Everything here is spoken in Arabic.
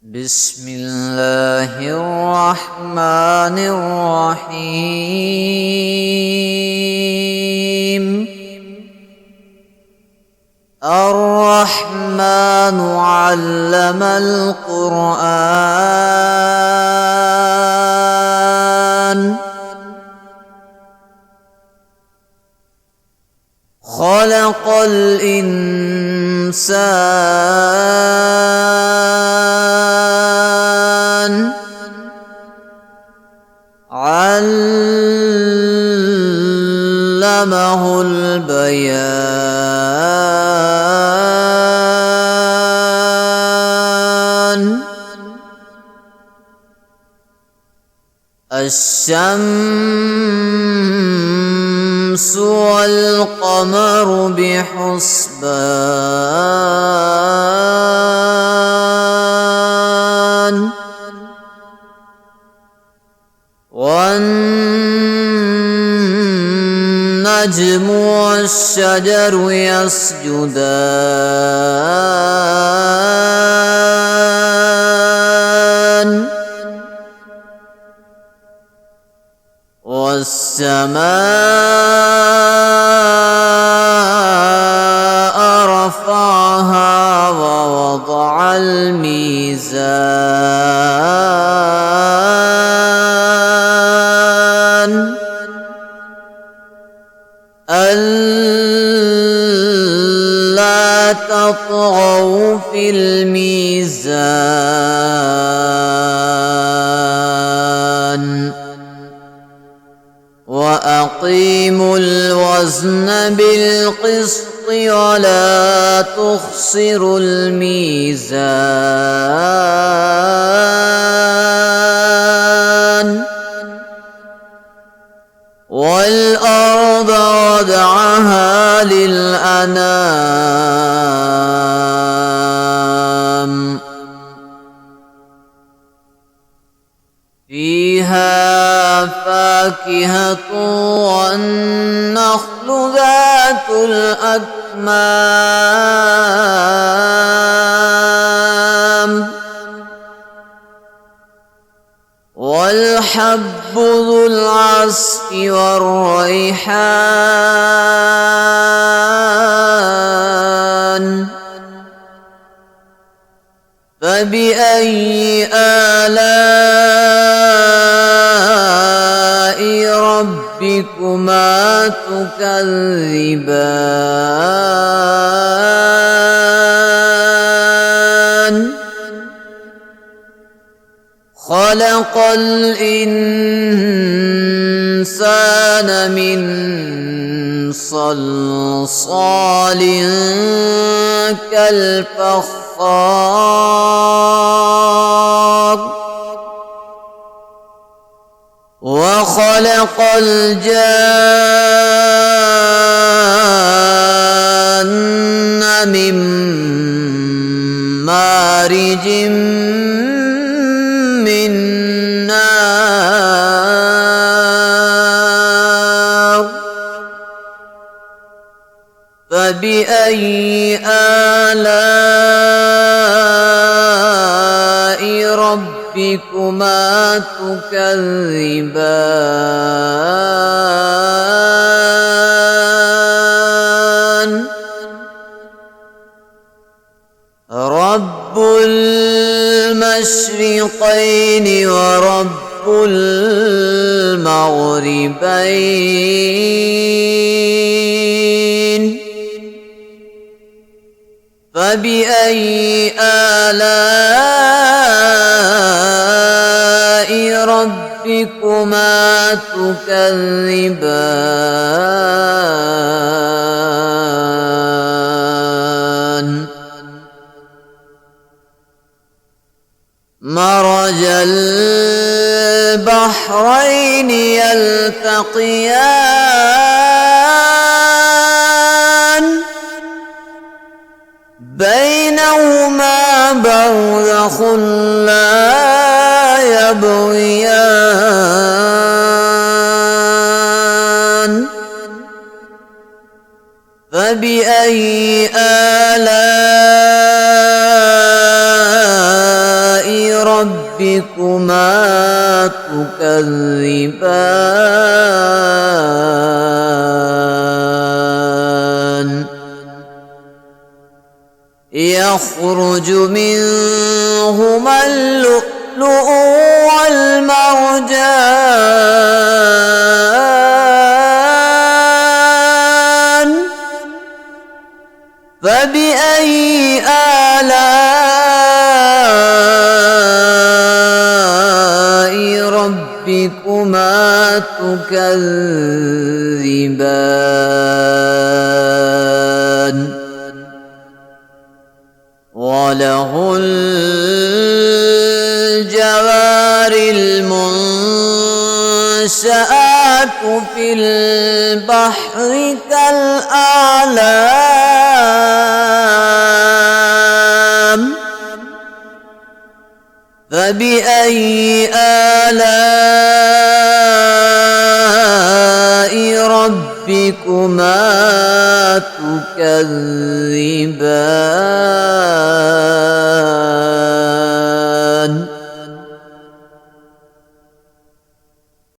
بسم الله الرحمن الرحيم. الرحمن علم القرآن خلق الإنسان علمه البيان. الشمس والقمر بحسبان والنجم والشجر يسجدان والسماء رفعها ووضع الميزان ألا تطغوا في الميزان وأقيموا الوزن بالقسط ولا تخسروا الميزان والأرض وضعها للأنام فيها فاكهة والنخل ذات الأكمام والحب ذو العصف والريحان فبأي آلاء ربكما تكذبان خلق الإنسان من صلصال كالفخار وخلق الجان من مارج من نار فبأي آلاء ربكما تكذبان رب المشرقين ورب المغربين فبأي آلاء ربكما تكذبان مرج البحرين يلتقيان بينهما برزخ لا يبغيان فبأي آلاء ربكما تكذبان يخرج منهما اللؤلؤ والمرجان فبأي آلاء ربكما تكذبان وله الجوار المنشآت في البحر كالأعلام فبأي آلاء ربكما تكذبان